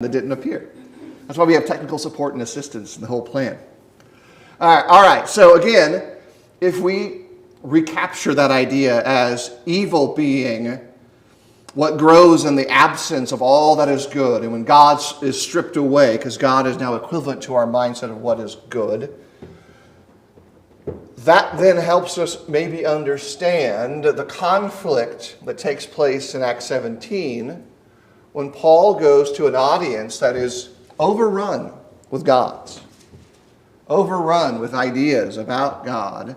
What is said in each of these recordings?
that didn't appear. That's why we have technical support and assistance in the whole plan. All right. So again, if we recapture that idea as evil being what grows in the absence of all that is good, and when God is stripped away, because God is now equivalent to our mindset of what is good, that then helps us maybe understand the conflict that takes place in Acts 17 when Paul goes to an audience that is overrun with gods, overrun with ideas about God,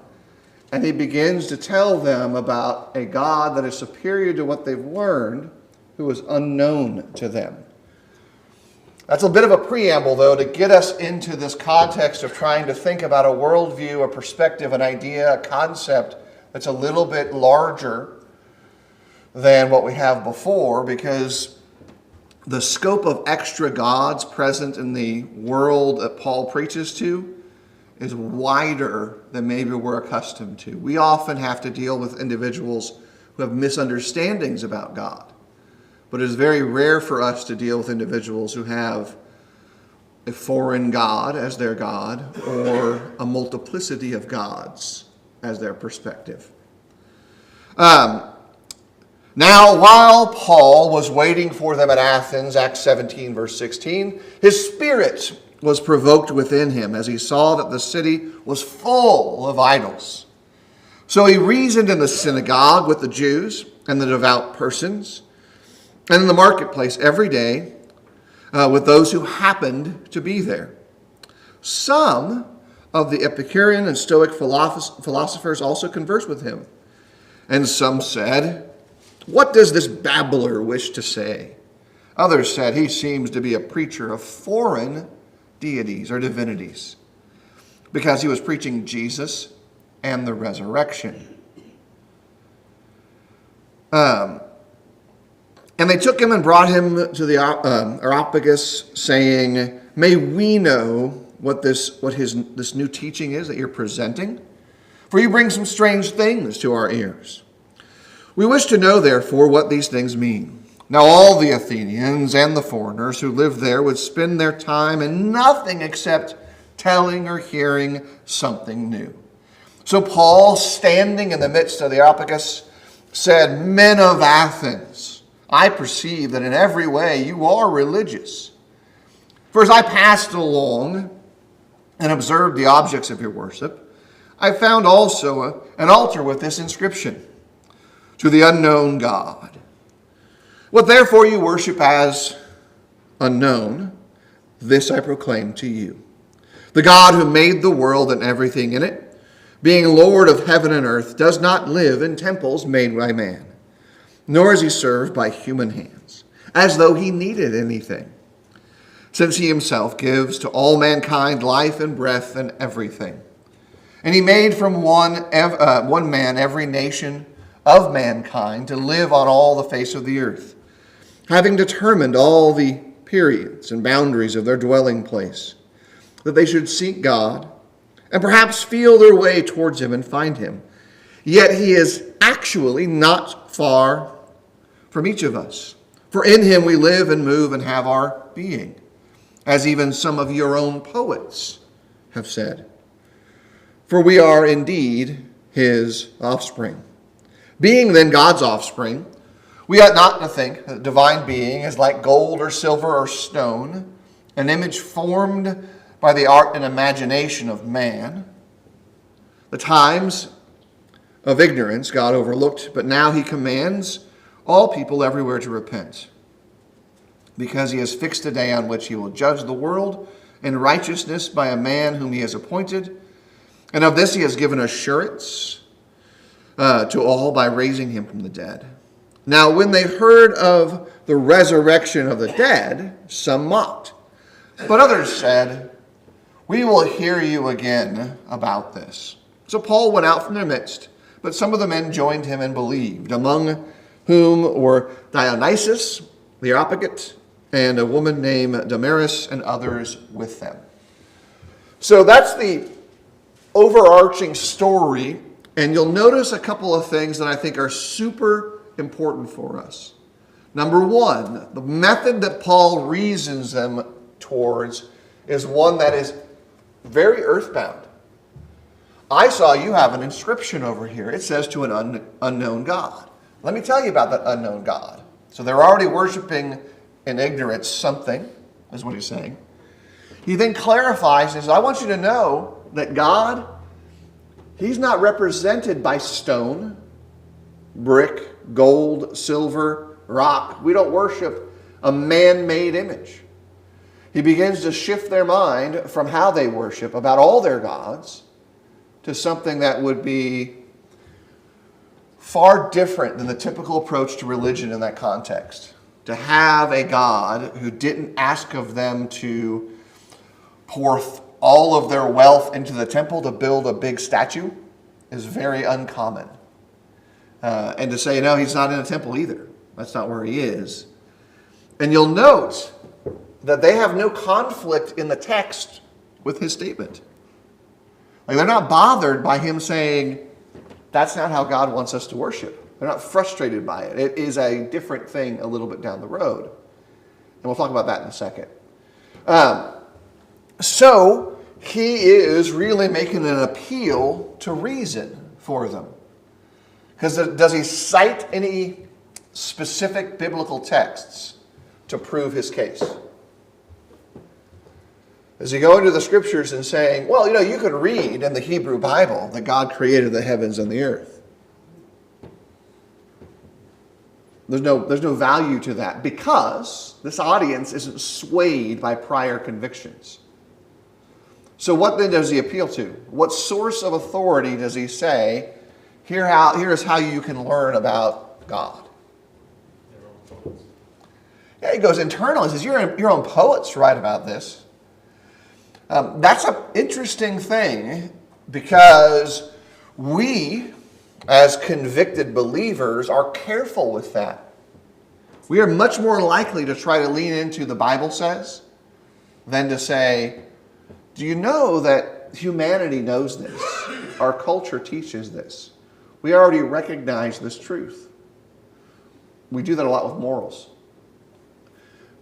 and he begins to tell them about a God that is superior to what they've learned, who is unknown to them. That's a bit of a preamble, though, to get us into this context of trying to think about a worldview, a perspective, an idea, a concept that's a little bit larger than what we have before, because the scope of extra gods present in the world that Paul preaches to is wider than maybe we're accustomed to. We often have to deal with individuals who have misunderstandings about God. But it is very rare for us to deal with individuals who have a foreign god as their god or a multiplicity of gods as their perspective. Now, while Paul was waiting for them at Athens, Acts 17, verse 16, his spirit was provoked within him as he saw that the city was full of idols. So he reasoned in the synagogue with the Jews and the devout persons, and in the marketplace every day with those who happened to be there. Some of the Epicurean and Stoic philosophers also conversed with him, and some said, "What does this babbler wish to say?" Others said, "He seems to be a preacher of foreign deities or divinities," because he was preaching Jesus and the resurrection. And they took him and brought him to the Areopagus, saying, "May we know what this new teaching is that you're presenting? For you bring some strange things to our ears. We wish to know, therefore, what these things mean." Now all the Athenians and the foreigners who lived there would spend their time in nothing except telling or hearing something new. So Paul, standing in the midst of the Areopagus, said, "Men of Athens, I perceive that in every way you are religious. For as I passed along and observed the objects of your worship, I found also an altar with this inscription: to the unknown God. What therefore you worship as unknown, this I proclaim to you. The God who made the world and everything in it, being Lord of heaven and earth, does not live in temples made by man, nor is he served by human hands, as though he needed anything, since he himself gives to all mankind life and breath and everything. And he made from one man every nation of mankind to live on all the face of the earth, having determined all the periods and boundaries of their dwelling place, that they should seek God and perhaps feel their way towards him and find him. Yet he is actually not far from each of us. For in him we live and move and have our being, as even some of your own poets have said. For we are indeed his offspring. Being then God's offspring, we ought not to think that the divine being is like gold or silver or stone, an image formed by the art and imagination of man. The times of ignorance God overlooked, but now he commands all people everywhere to repent, because he has fixed a day on which he will judge the world in righteousness by a man whom he has appointed, and of this he has given assurance to all by raising him from the dead. Now when they heard of the resurrection of the dead, some mocked, but others said, "We will hear you again about this." So Paul went out from their midst, but some of the men joined him and believed, among whom were Dionysius the Areopagite and a woman named Damaris, and others with them. So that's the overarching story, and you'll notice a couple of things that I think are super important for us. Number one, the method that Paul reasons them towards is one that is very earthbound. I saw you have an inscription over here. It says to an unknown God. Let me tell you about that unknown God. So they're already worshiping in ignorance something, is what he's saying. He then clarifies and says, I want you to know that God, he's not represented by stone, brick, gold, silver, rock. We don't worship a man-made image. He begins to shift their mind from how they worship about all their gods to something that would be far different than the typical approach to religion in that context. To have a God who didn't ask of them to pour all of their wealth into the temple to build a big statue is very uncommon. And to say, no, he's not in a temple either. That's not where he is. And you'll note that they have no conflict in the text with his statement. Like, they're not bothered by him saying, that's not how God wants us to worship. They're not frustrated by it. It is a different thing a little bit down the road. And we'll talk about that in a second. So he is really making an appeal to reason for them. Because does he cite any specific biblical texts to prove his case? Does he go into the scriptures and saying, well, you could read in the Hebrew Bible that God created the heavens and the earth. There's no value to that because this audience isn't swayed by prior convictions. So what then does he appeal to? What source of authority does he say, here is how you can learn about God? Yeah, he goes internal. He says, your own poets write about this. That's an interesting thing because we, as convicted believers, are careful with that. We are much more likely to try to lean into the Bible says than to say, do you know that humanity knows this? Our culture teaches this. We already recognize this truth. We do that a lot with morals.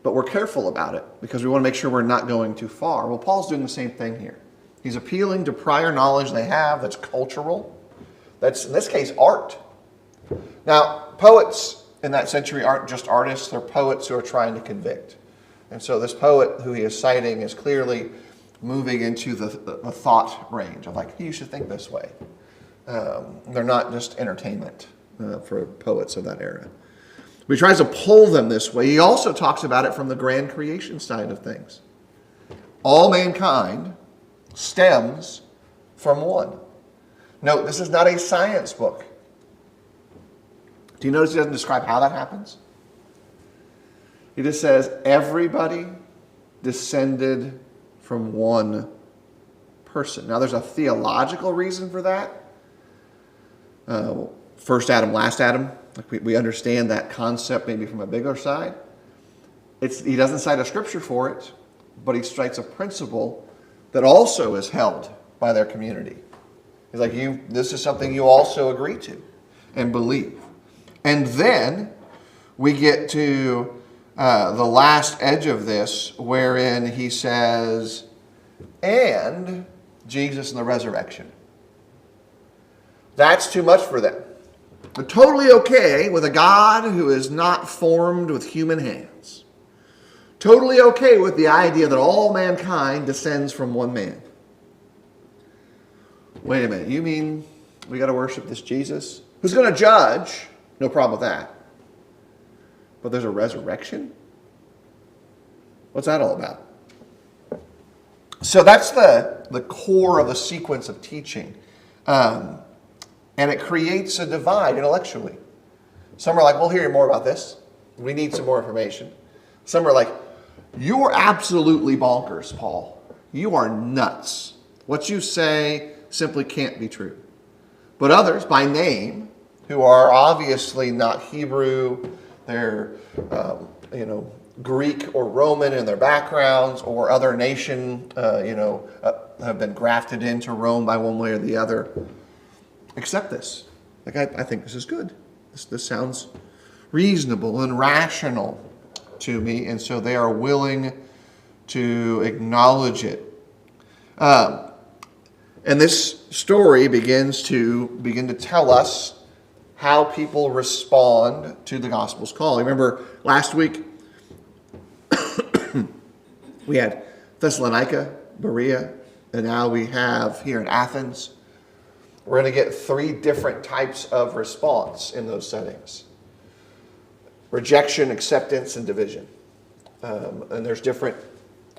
But we're careful about it because we want to make sure we're not going too far. Well, Paul's doing the same thing here. He's appealing to prior knowledge they have that's cultural. That's, in this case, art. Now, poets in that century aren't just artists. They're poets who are trying to convict. And so this poet who he is citing is clearly moving into the thought range of like, you should think this way. They're not just entertainment for poets of that era. But he tries to pull them this way. He also talks about it from the grand creation side of things. All mankind stems from one. Note, this is not a science book. Do you notice he doesn't describe how that happens? He just says, everybody descended from one person. Now, there's a theological reason for that. First Adam, last Adam. Like we understand that concept maybe from a bigger side. He doesn't cite a scripture for it, but he cites a principle that also is held by their community. He's like, this is something you also agree to and believe. And then we get to the last edge of this, wherein he says, and Jesus and the resurrection. That's too much for them. They're totally okay with a God who is not formed with human hands. Totally okay with the idea that all mankind descends from one man. Wait a minute, you mean we got to worship this Jesus? Who's going to judge? No problem with that. But there's a resurrection? What's that all about? So that's the core of the sequence of teaching. And it creates a divide intellectually. Some are like, we'll hear more about this. We need some more information. Some are like, you're absolutely bonkers, Paul. You are nuts. What you say simply can't be true. But others, by name, who are obviously not Hebrew, they're Greek or Roman in their backgrounds, or other nation, have been grafted into Rome by one way or the other, accept this. Like, I think this is good. This sounds reasonable and rational to me, and so they are willing to acknowledge it. And this story begins to tell us how people respond to the gospel's call. Remember last week we had Thessalonica, Berea, and now we have here in Athens. We're going to get 3 different types of response in those settings: rejection, acceptance, and division. And there's different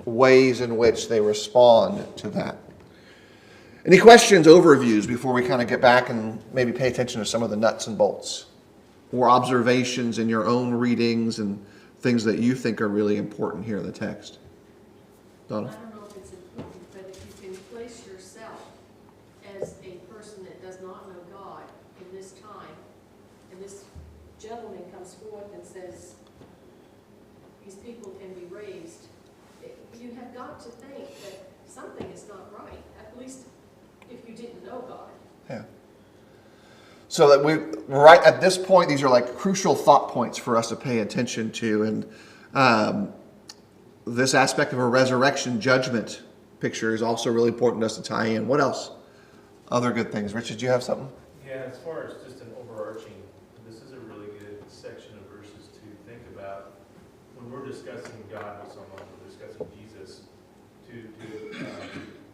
ways in which they respond to that. Any questions, overviews, before we kind of get back and maybe pay attention to some of the nuts and bolts, or observations in your own readings and things that you think are really important here in the text? Donna? I don't know if it's important, but if you can place yourself as a person that does not know God in this time, and this gentleman comes forth and says these people can be raised, you have got to think that something is not right, at least if you didn't know God. Yeah. So that right at this point, these are like crucial thought points for us to pay attention to. And this aspect of a resurrection judgment picture is also really important to us to tie in. What else? Other good things. Richard, do you have something? Yeah, as far as just an overarching, this is a really good section of verses to think about when we're discussing God with someone, we're discussing Jesus, to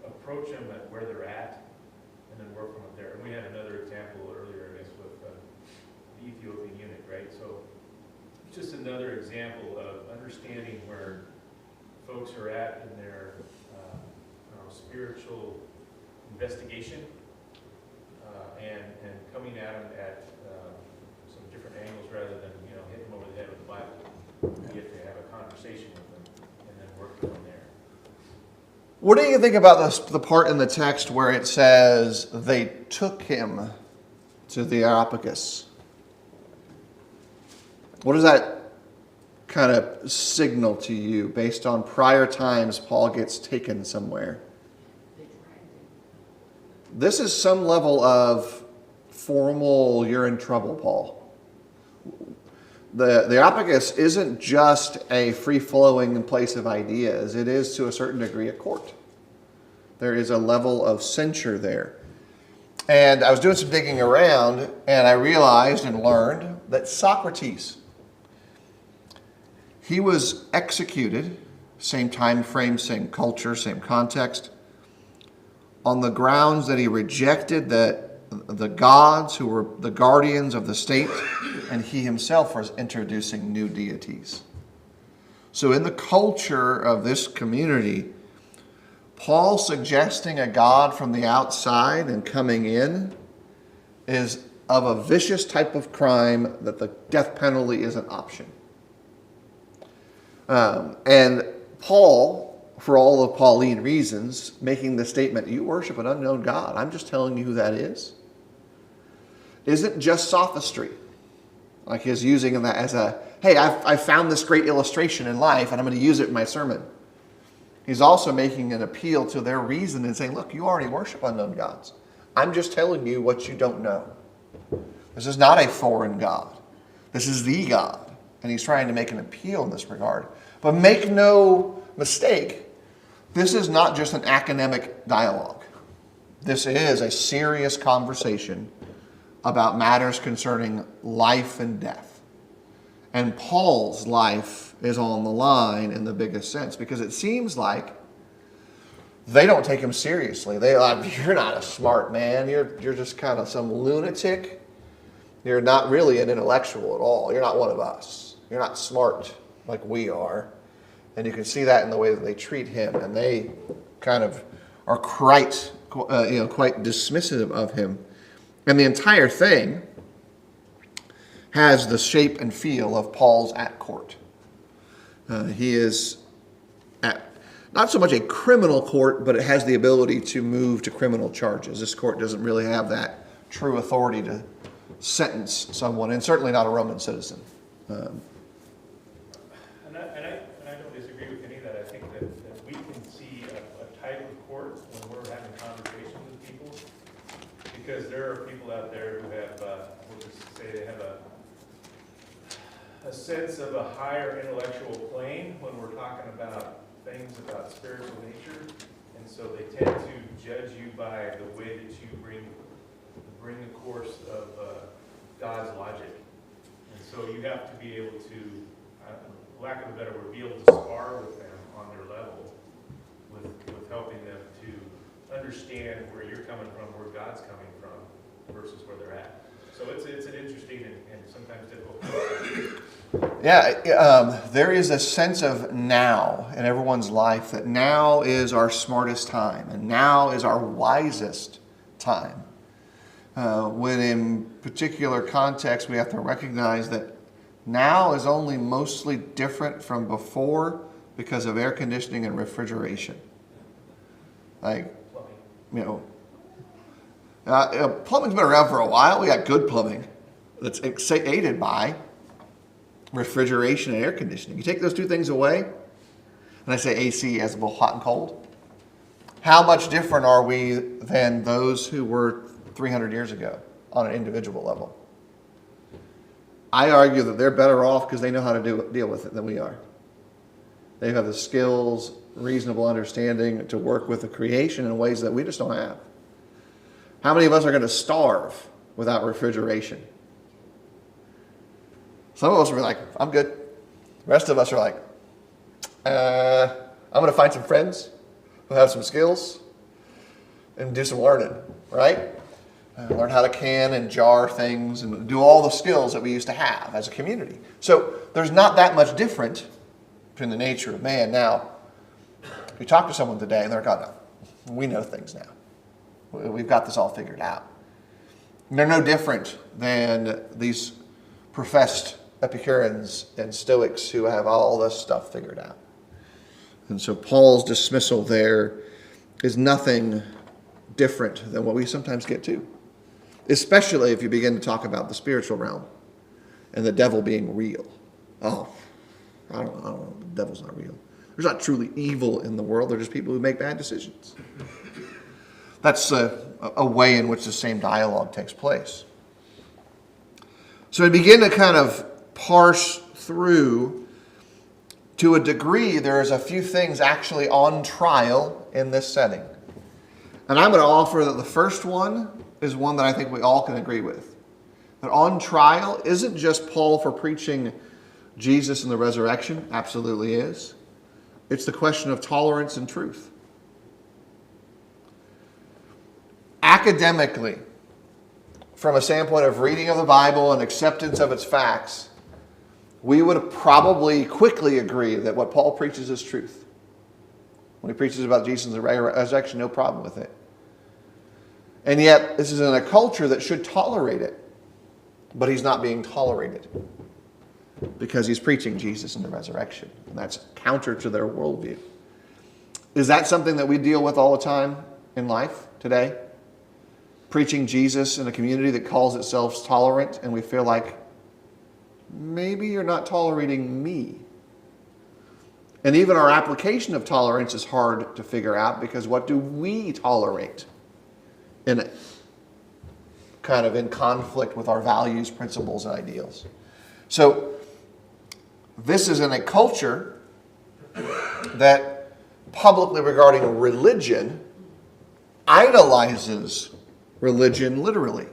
approach them at where they're at and then work from up there. And we had another example earlier, I guess, with the Ethiopian eunuch, right? So it's just another example of understanding where folks are at in their spiritual investigation and coming at them at some different angles rather than hitting them over the head with the Bible. You get to have a conversation with them and then work from there. What do you think about the part in the text where it says they took him to the Areopagus? What does that kind of signal to you based on prior times Paul gets taken somewhere? This is some level of formal, you're in trouble, Paul. The Areopagus isn't just a free-flowing place of ideas. It is, to a certain degree, a court. There is a level of censure there. And I was doing some digging around, and I realized and learned that Socrates, he was executed, same time frame, same culture, same context, on the grounds that he rejected the gods who were the guardians of the state, and he himself was introducing new deities. So in the culture of this community, Paul suggesting a God from the outside and coming in is of a vicious type of crime that the death penalty is an option. And Paul, for all of Pauline reasons, making the statement, you worship an unknown God, I'm just telling you who that is, isn't just sophistry. Like he's using that as a, hey, I found this great illustration in life and I'm going to use it in my sermon. He's also making an appeal to their reason and saying, look, you already worship unknown gods. I'm just telling you what you don't know. This is not a foreign God. This is the God. And he's trying to make an appeal in this regard. But make no mistake, this is not just an academic dialogue. This is a serious conversation about matters concerning life and death. And Paul's life is on the line in the biggest sense, because it seems like they don't take him seriously. They're like, you're not a smart man. You're just kind of some lunatic. You're not really an intellectual at all. You're not one of us. You're not smart like we are. And you can see that in the way that they treat him. And they kind of are quite dismissive of him. And the entire thing has the shape and feel of Paul's at court. He is at not so much a criminal court, but it has the ability to move to criminal charges. This court doesn't really have that true authority to sentence someone, and certainly not a Roman citizen. And I don't disagree with any of that. I think that we can see a type of court when we're having conversations with people, because there are people out there who have, we'll just say they have a sense of a higher intellectual plane when we're talking about things about spiritual nature. And so they tend to judge you by the way that you bring the course of God's logic. And so you have to be able to, lack of a better word, be able to spar with them on their level, with helping them to understand where you're coming from, where God's coming from, versus where they're at. So it's an interesting and sometimes difficult process. Yeah, there is a sense of now in everyone's life, that now is our smartest time, and now is our wisest time. When in particular context, we have to recognize that now is only mostly different from before because of air conditioning and refrigeration. Like, Plumbing. Plumbing's been around for a while. We got good plumbing that's aided by refrigeration and air conditioning. You take those two things away, and I say AC as both hot and cold, how much different are we than those who were 300 years ago on an individual level? I argue that they're better off because they know how to deal with it than we are. They have the skills, reasonable understanding to work with the creation in ways that we just don't have. How many of us are going to starve without refrigeration? Some of us will be like, I'm good. The rest of us are like, I'm going to find some friends who have some skills and do some learning, right? Learn how to can and jar things and do all the skills that we used to have as a community. So there's not that much different between the nature of man. Now, if you talk to someone today and they're like, oh, no, we know things now. We've got this all figured out. And they're no different than these professed Epicureans and Stoics who have all this stuff figured out. And so Paul's dismissal there is nothing different than what we sometimes get to, especially if you begin to talk about the spiritual realm and the devil being real. Oh, I don't know. The devil's not real. There's not truly evil in the world. They're just people who make bad decisions. That's a way in which the same dialogue takes place. So we begin to kind of parse through, to a degree, there's a few things actually on trial in this setting. And I'm going to offer that the first one is one that I think we all can agree with. That on trial isn't just Paul for preaching Jesus and the resurrection, absolutely is. It's the question of tolerance and truth. Academically, from a standpoint of reading of the Bible and acceptance of its facts, we would probably quickly agree that what Paul preaches is truth. When he preaches about Jesus and the resurrection, no problem with it. And yet, this is in a culture that should tolerate it, but he's not being tolerated because he's preaching Jesus and the resurrection. And that's counter to their worldview. Is that something that we deal with all the time in life today? Preaching Jesus in a community that calls itself tolerant, and we feel like, maybe you're not tolerating me. And even our application of tolerance is hard to figure out, because what do we tolerate in kind of in conflict with our values, principles, and ideals? So this is in a culture that publicly regarding religion idolizes religion literally.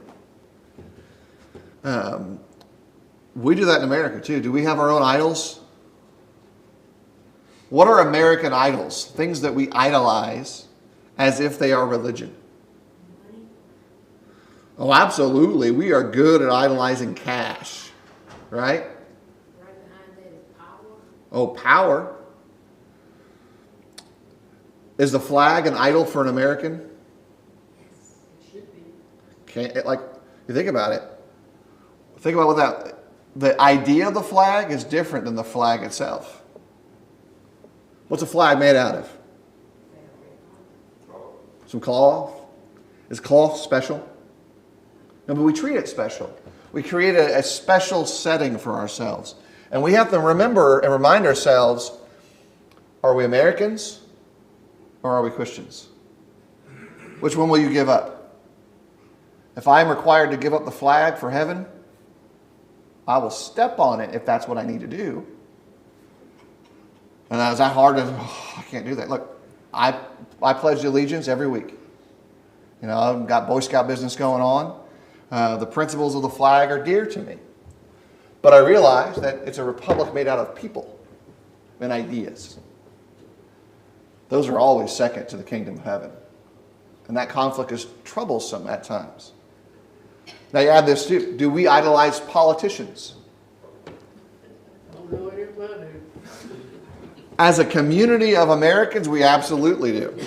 We do that in America too. Do we have our own idols? What are American idols? Things that we idolize as if they are religion. Oh, absolutely. We are good at idolizing cash, right? Right behind that is power. Oh, power. Is the flag an idol for an American? Yes, it should be. Like, you think about it. Think about what the idea of the flag is different than the flag itself. What's a flag made out of? Some cloth? Is cloth special? No, but we treat it special. We create a special setting for ourselves. And we have to remember and remind ourselves, are we Americans or are we Christians? Which one will you give up? If I am required to give up the flag for heaven, I will step on it if that's what I need to do. And is that hard? I can't do that. Look, I pledge allegiance every week. You know, I've got Boy Scout business going on. The principles of the flag are dear to me. But I realize that it's a republic made out of people and ideas. Those are always second to the kingdom of heaven. And that conflict is troublesome at times. Now you add this too. Do we idolize politicians? As a community of Americans, we absolutely do.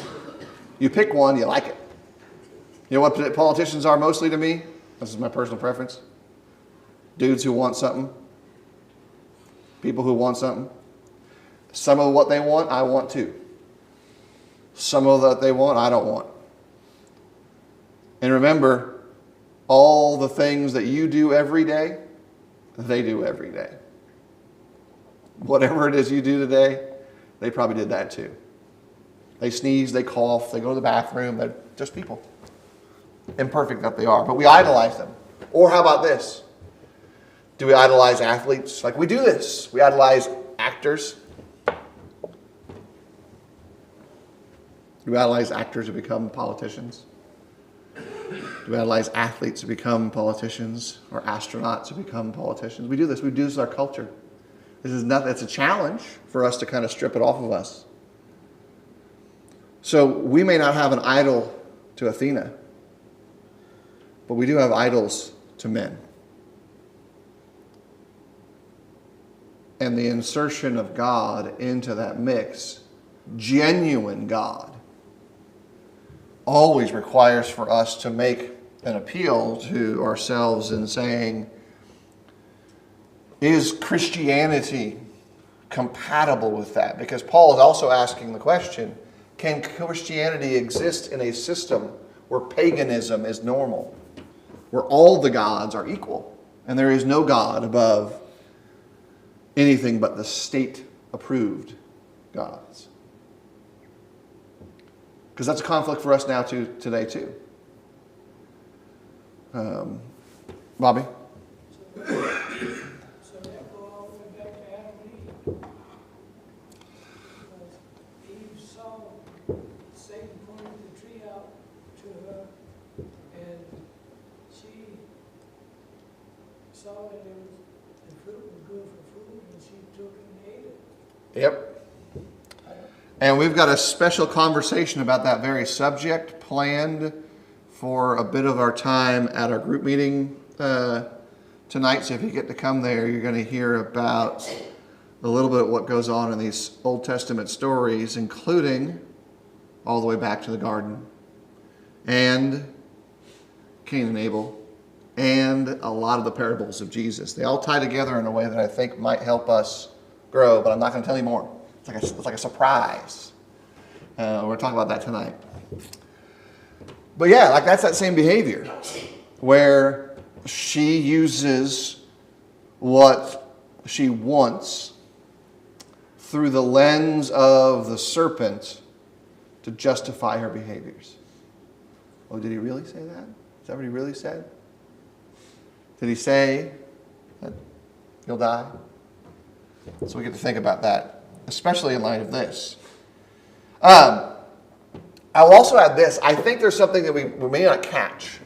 You pick one, you like it. You know what politicians are mostly to me? This is my personal preference. Dudes who want something. People who want something. Some of what they want, I want too. Some of what they want, I don't want. And remember, all the things that you do every day, they do every day. Whatever it is you do today, they probably did that too. They sneeze, they cough, they go to the bathroom. They're just people. Imperfect that they are, but we idolize them. Or how about this? Do we idolize athletes? Like we do this. We idolize actors. Do we idolize actors who become politicians? Do we idolize athletes who become politicians or astronauts who become politicians? We do this. We do this with our culture. This is nothing. It's a challenge for us to kind of strip it off of us. So we may not have an idol to Athena, but we do have idols to men. And the insertion of God into that mix, genuine God, always requires for us to make an appeal to ourselves in saying, is Christianity compatible with that? Because Paul is also asking the question, can Christianity exist in a system where paganism is normal, where all the gods are equal, and there is no God above anything but the state-approved gods? Because that's a conflict for us now today too. Bobby? So that go all the way back to Adam and Eve. Because Eve saw Satan pointed the tree out to her, and she saw that the fruit was good for food, and she took it and ate it. Yep. And we've got a special conversation about that very subject planned for a bit of our time at our group meeting tonight. So if you get to come there, you're going to hear about a little bit of what goes on in these Old Testament stories, including all the way back to the garden, and Cain and Abel, and a lot of the parables of Jesus. They all tie together in a way that I think might help us grow, but I'm not going to tell you more. It's like a surprise. We're talking about that tonight. But yeah, like that's that same behavior where she uses what she wants through the lens of the serpent to justify her behaviors. Oh, did he really say that? Is that what he really said? Did he say that he'll die? So we get to think about that, especially in light of this. I'll also add this. I think there's something that we may not catch.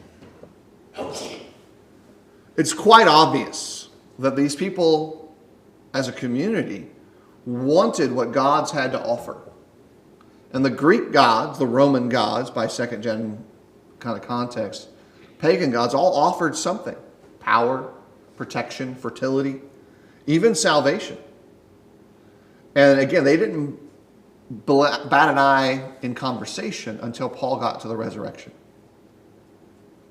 It's quite obvious that these people, as a community, wanted what gods had to offer. And the Greek gods, the Roman gods, by second gen kind of context, pagan gods, all offered something. Power, protection, fertility, even salvation. And again, they didn't bat an eye in conversation until Paul got to the resurrection.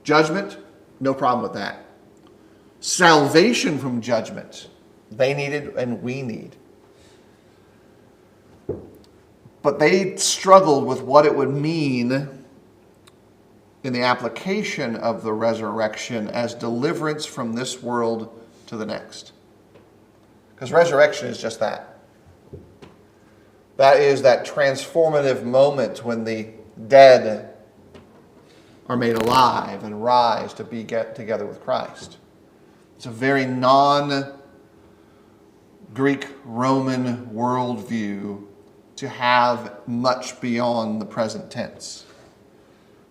Judgment, no problem with that. Salvation from judgment, they needed and we need. But they struggled with what it would mean in the application of the resurrection as deliverance from this world to the next. Because resurrection is just that. That is that transformative moment when the dead are made alive and rise to be get together with Christ. It's a very non-Greek Roman worldview to have much beyond the present tense.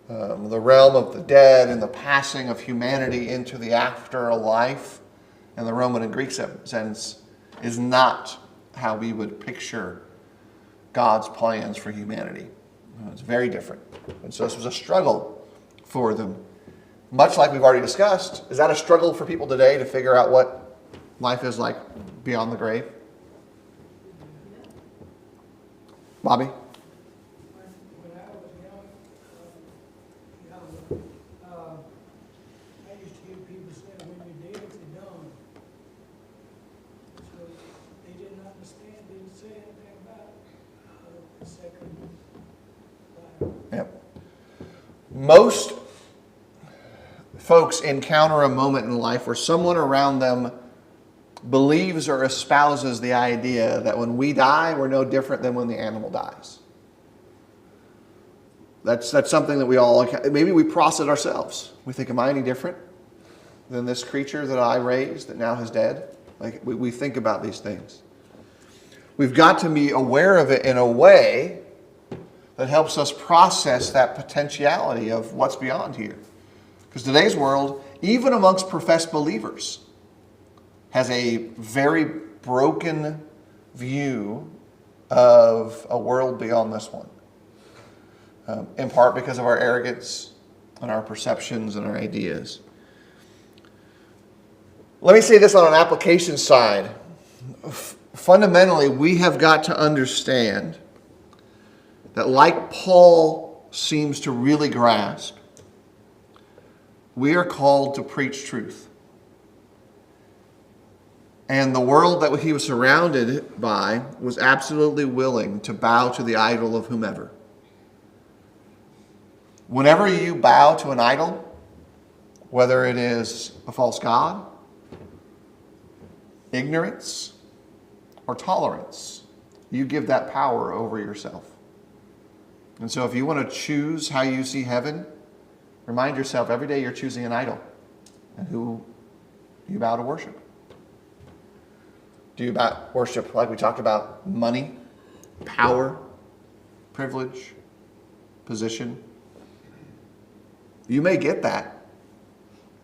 The realm of the dead and the passing of humanity into the afterlife in the Roman and Greek sense is not how we would picture God's plans for humanity. It's very different. And so this was a struggle for them. Much like we've already discussed, is that a struggle for people today to figure out what life is like beyond the grave? Bobby? When I was young, I used to hear people say, when you're dead, you're done. So they didn't understand, didn't say anything about the second life. Yep. Most folks encounter a moment in life where someone around them believes or espouses the idea that when we die, we're no different than when the animal dies. That's something that we all, maybe we process ourselves. We think, am I any different than this creature that I raised that now is dead? Like we think about these things. We've got to be aware of it in a way that helps us process that potentiality of what's beyond here. Because today's world, even amongst professed believers, has a very broken view of a world beyond this one. In part because of our arrogance and our perceptions and our ideas. Let me say this on an application side. Fundamentally, we have got to understand that, like Paul seems to really grasp, we are called to preach truth. And the world that he was surrounded by was absolutely willing to bow to the idol of whomever. Whenever you bow to an idol, whether it is a false god, ignorance, or tolerance, you give that power over yourself. And so if you want to choose how you see heaven, remind yourself every day you're choosing an idol and who you bow to worship. Do you worship, like we talked about, money, power, privilege, position? You may get that,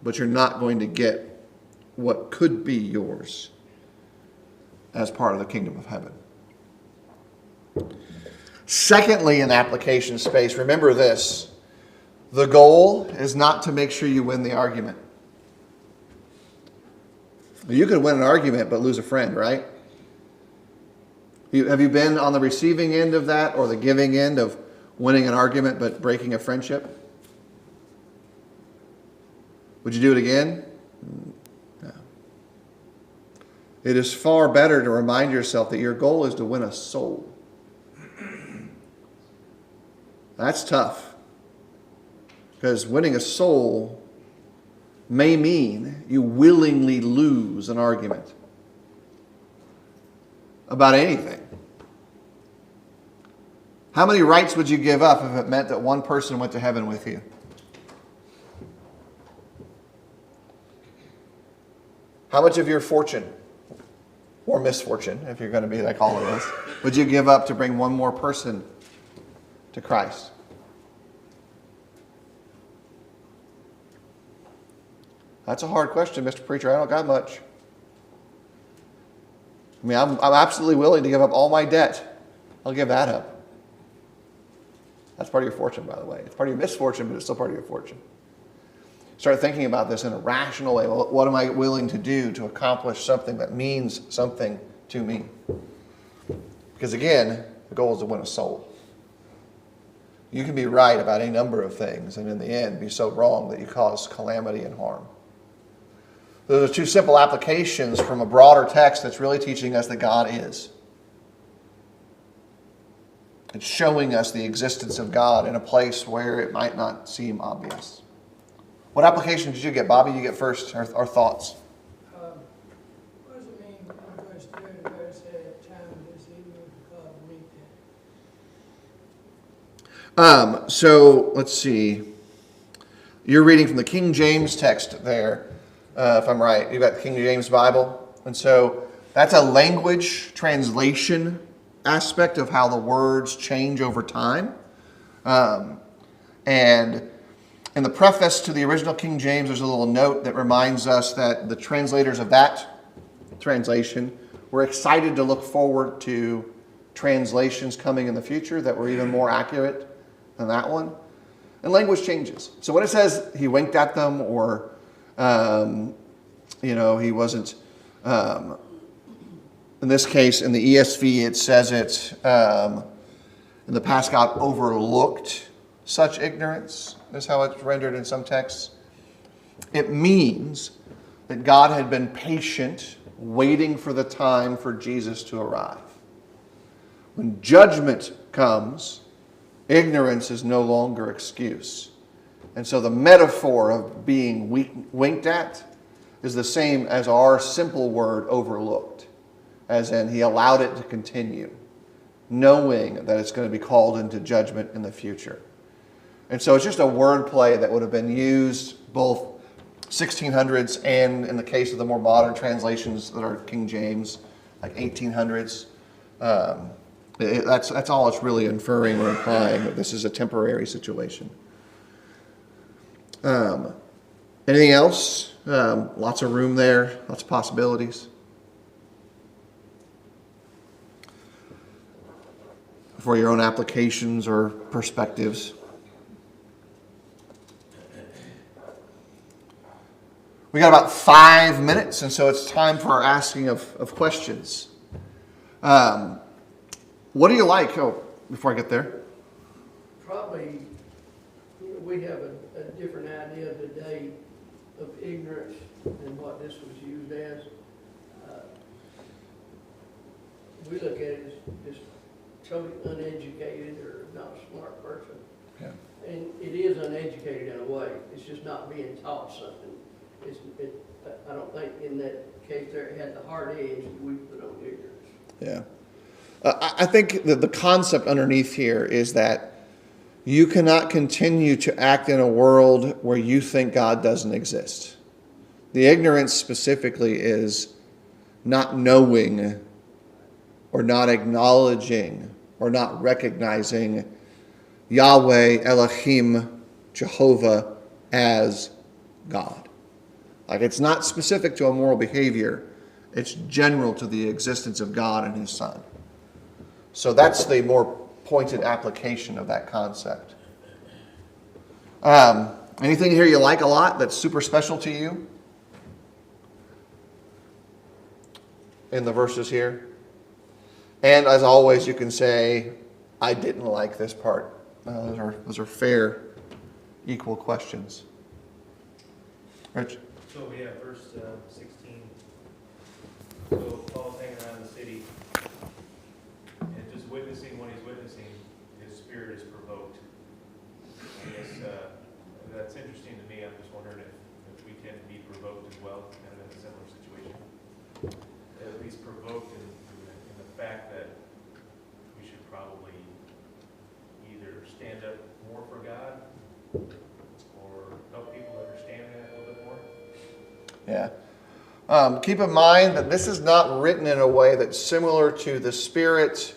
but you're not going to get what could be yours as part of the kingdom of heaven. Secondly, in application space, remember this. The goal is not to make sure you win the argument. You could win an argument but lose a friend, right? Have you been on the receiving end of that or the giving end of winning an argument but breaking a friendship? Would you do it again? No. It is far better to remind yourself that your goal is to win a soul. That's tough. Because winning a soul may mean you willingly lose an argument about anything. How many rights would you give up if it meant that one person went to heaven with you? How much of your fortune, or misfortune, if you're going to be like all of us, would you give up to bring one more person to Christ? That's a hard question, Mr. Preacher. I don't got much. I mean, I'm absolutely willing to give up all my debt. I'll give that up. That's part of your fortune, by the way. It's part of your misfortune, but it's still part of your fortune. Start thinking about this in a rational way. Well, what am I willing to do to accomplish something that means something to me? Because again, the goal is to win a soul. You can be right about any number of things and in the end be so wrong that you cause calamity and harm. Those are two simple applications from a broader text that's really teaching us that God is. It's showing us the existence of God in a place where it might not seem obvious. What application did you get, Bobby? You get first, our thoughts. What does it mean in verse 30 where it said, time this evening because of weekend? So let's see. You're reading from the King James text there. if I'm right. You've got the King James Bible. And so that's a language translation aspect of how the words change over time. And in the preface to the original King James, there's a little note that reminds us that the translators of that translation were excited to look forward to translations coming in the future that were even more accurate than that one. And language changes. So when it says he winked at them, or he wasn't, in this case, in the ESV, it says it, in the past, God overlooked such ignorance, is how it's rendered in some texts. It means that God had been patient, waiting for the time for Jesus to arrive. When judgment comes, ignorance is no longer excuse. And so the metaphor of being winked at is the same as our simple word overlooked, as in he allowed it to continue, knowing that it's going to be called into judgment in the future. And so it's just a word play that would have been used both 1600s and, in the case of the more modern translations that are King James, like 1800s. That's all it's really inferring or implying, that this is a temporary situation. Anything else? Lots of room there, lots of possibilities. For your own applications or perspectives. We got about 5 minutes, and so it's time for our asking of questions. What do you like? Oh, before I get there. Probably, we have a different idea today of ignorance than what this was used as. We look at it as just totally uneducated or not a smart person. Yeah. And it is uneducated in a way. It's just not being taught something. I don't think in that case there it had the hard edge that we put on ignorance. Yeah. I think that the concept underneath here is that you cannot continue to act in a world where you think God doesn't exist. The ignorance specifically is not knowing or not acknowledging or not recognizing Yahweh, Elohim, Jehovah as God. Like, it's not specific to a moral behavior. It's general to the existence of God and His Son. So that's the more pointed application of that concept. Anything here you like a lot that's super special to you in the verses here? And as always, you can say, I didn't like this part. Those are fair, equal questions. Rich? So we have verse 16. So Paul's hanging around the city, and just witnessing what he's witnessing, his spirit is provoked. I guess that's interesting to me. I'm just wondering if we can be provoked as well, kind of in a similar situation. At least provoked in the fact that we should probably either stand up more for God or help people understand that a little bit more. Yeah. Keep in mind that this is not written in a way that's similar to the Spirit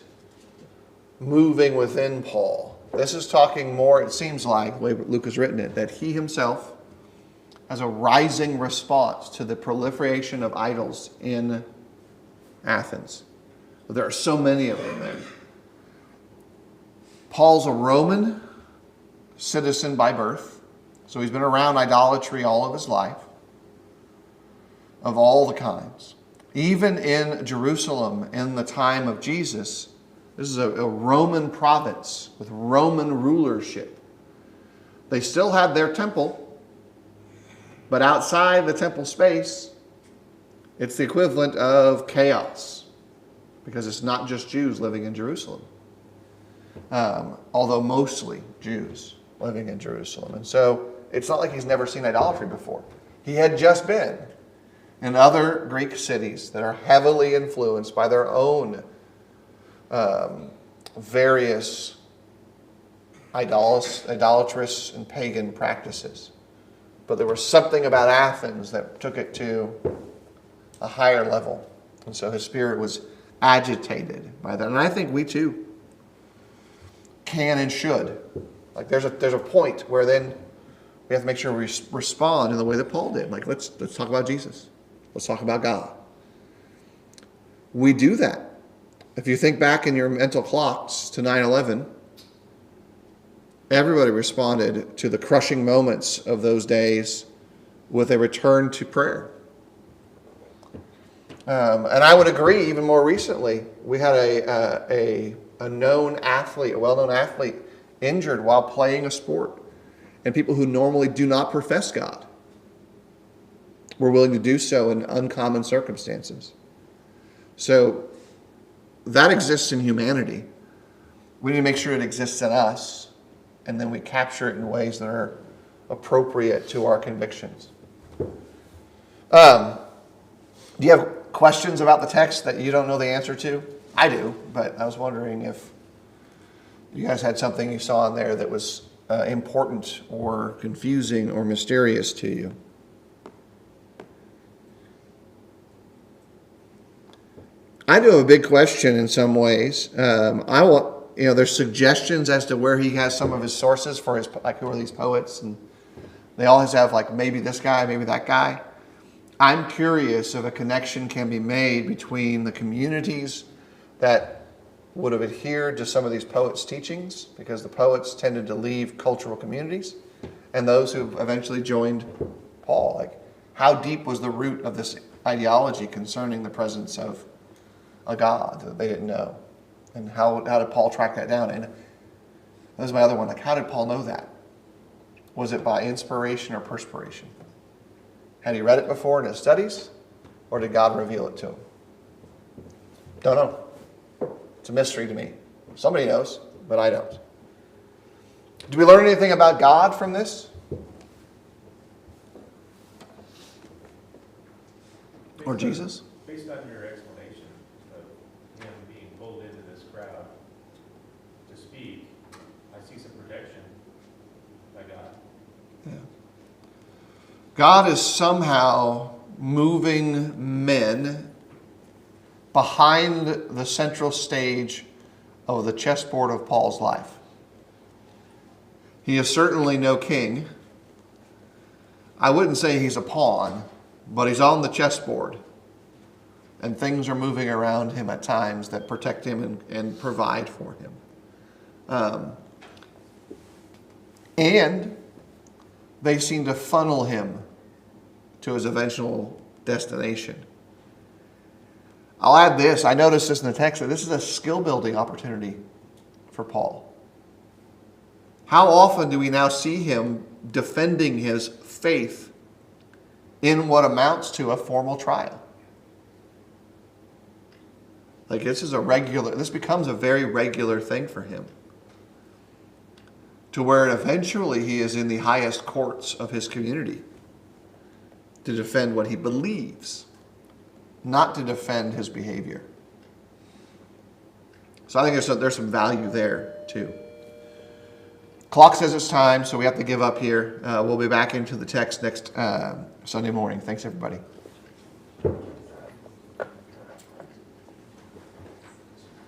moving within Paul. This is talking more, it seems like, the way Luke has written it, that he himself has a rising response to the proliferation of idols in Athens. There are so many of them there. Paul's a Roman citizen by birth, so he's been around idolatry all of his life, of all the kinds. Even in Jerusalem in the time of Jesus, this is a Roman province with Roman rulership. They still had their temple, but outside the temple space, it's the equivalent of chaos, because it's not just Jews living in Jerusalem, although mostly Jews living in Jerusalem. And so it's not like he's never seen idolatry before. He had just been in other Greek cities that are heavily influenced by their own various idolatrous and pagan practices. But there was something about Athens that took it to a higher level. And so his spirit was agitated by that. And I think we too can and should. Like there's a point where then we have to make sure we respond in the way that Paul did. Like let's talk about Jesus. Let's talk about God. We do that. If you think back in your mental clocks to 9/11, everybody responded to the crushing moments of those days with a return to prayer. And I would agree, even more recently, we had a known athlete, a well-known athlete, injured while playing a sport. And people who normally do not profess God were willing to do so in uncommon circumstances. So that exists in humanity. We need to make sure it exists in us, and then we capture it in ways that are appropriate to our convictions. Do you have questions about the text that you don't know the answer to? I do, but I was wondering if you guys had something you saw in there that was important or confusing or mysterious to you. I do have a big question in some ways. There's suggestions as to where he has some of his sources for his, like, who are these poets, and they always have like maybe this guy, maybe that guy. I'm curious if a connection can be made between the communities that would have adhered to some of these poets' teachings, because the poets tended to leave cultural communities, and those who eventually joined Paul. Like, how deep was the root of this ideology concerning the presence of a God that they didn't know? And how did Paul track that down? And that was my other one. Like, how did Paul know that? Was it by inspiration or perspiration? Had he read it before in his studies, or did God reveal it to him? Don't know. It's a mystery to me. Somebody knows, but I don't. Do we learn anything about God from this? Or Jesus? Based on your explanation of him being pulled into this crowd to speak, I see some protection by God. Yeah. God is somehow moving men behind the central stage of the chessboard of Paul's life. He is certainly no king. I wouldn't say he's a pawn, but he's on the chessboard. And things are moving around him at times that protect him and provide for him. And they seem to funnel him to his eventual destination. I'll add this. I noticed this in the text, that this is a skill-building opportunity for Paul. How often do we now see him defending his faith in what amounts to a formal trial? Like, this becomes a very regular thing for him. To where eventually he is in the highest courts of his community to defend what he believes, not to defend his behavior. So I think there's some value there too. Clock says it's time, so we have to give up here. We'll be back into the text next Sunday morning. Thanks, everybody.